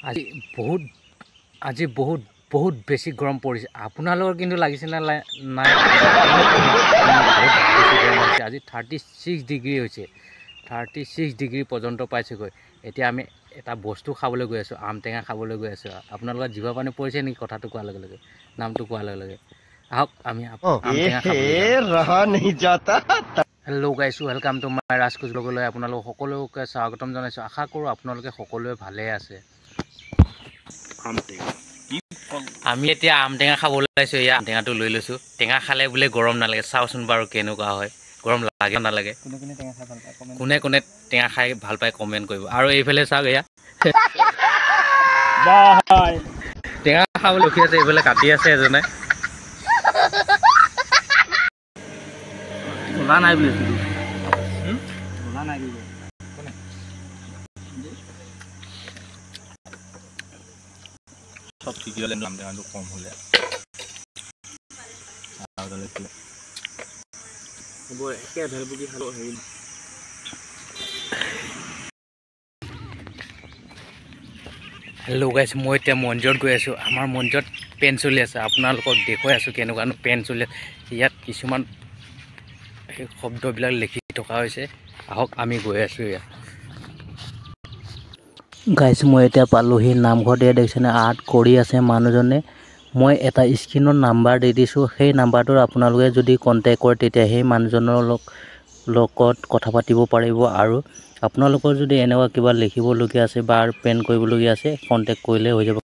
আজি বহুত আজি বহুত বহুত বেছি গৰম পৰিছে আপোনালোকৰ কিন্তু লাগিছে না নাই বহুত বেছি গৰম হৈছে আজি 36 ডিগ্ৰী হৈছে 36 ডিগ্ৰী পৰ্যন্ত পাইছেগৈ এতিয়া আমি এটা বস্তু খাবলৈ গৈ আছো আম টেঙা খাবলৈ গৈ আছো আপোনালোকৰ জিভা পানী পৰিছে নেকি কথাটো কোৱাৰ লগে লগে নামটো কোৱাৰ লগে লগে আহক আমি আম টেঙা খাবলৈ रहा नहीं जाता। Hello' guys welcome to my ৰাজকোচ ব্লগলৈ আপোনালোক সকলোকে স্বাগতম জনাইছোঁ আশা কৰোঁ আপোনালোকে সকলোৱে ভালে আছে আমি এতিয়া আম টেঙা খাবলৈ ওলাইছোঁ এয়া আম টেঙাটো লৈ লৈছোঁ টেঙা খালে বোলে গৰম নালাগে চাওচোন বাৰু কেনেকুৱা হয় গৰম লাগে নালাগে কোনে কোনে টেঙা খাই ভাল পায় কমেণ্ট কৰিব আৰু এইফালে চাওক এয়া টেঙা খাবলৈ ৰখি আছে এইফালে কাটি আছে এজনে ওলা নাই বুলি ওলা নাই বুলি সব ঠিক হলে নাম টেঙাটো কম হলে হেল্ল' গাইছ মই এতিয়া মন্দিৰত গৈ আছোঁ আমাৰ মন্দিৰত পেন চলি আছে আপোনালোকক দেখুৱাই আছোঁ কেনেকুৱানো পেন চলি আছে ইয়াত কিছুমান সেই শব্দবিলাক লিখি থকা হৈছে আহক আমি গৈ আছোঁ ইয়াত গাইছ মই এতিয়া পালোহি নামঘৰতে দেখিছেনে আৰ্ট কৰি আছে মানুহজনে মই এটা স্ক্ৰীনত নাম্বাৰ দি দিছোঁ সেই নাম্বাৰটোত আপোনালোকে যদি কণ্টেক্ট কৰে তেতিয়া সেই মানুহজনৰ লগত কথা পাতিব পাৰিব আৰু আপোনালোকৰ যদি এনেকুৱা কিবা লিখিবলগীয়া আছে বা পেন কৰিবলগীয়া আছে কণ্টেক্ট কৰিলে হৈ যাব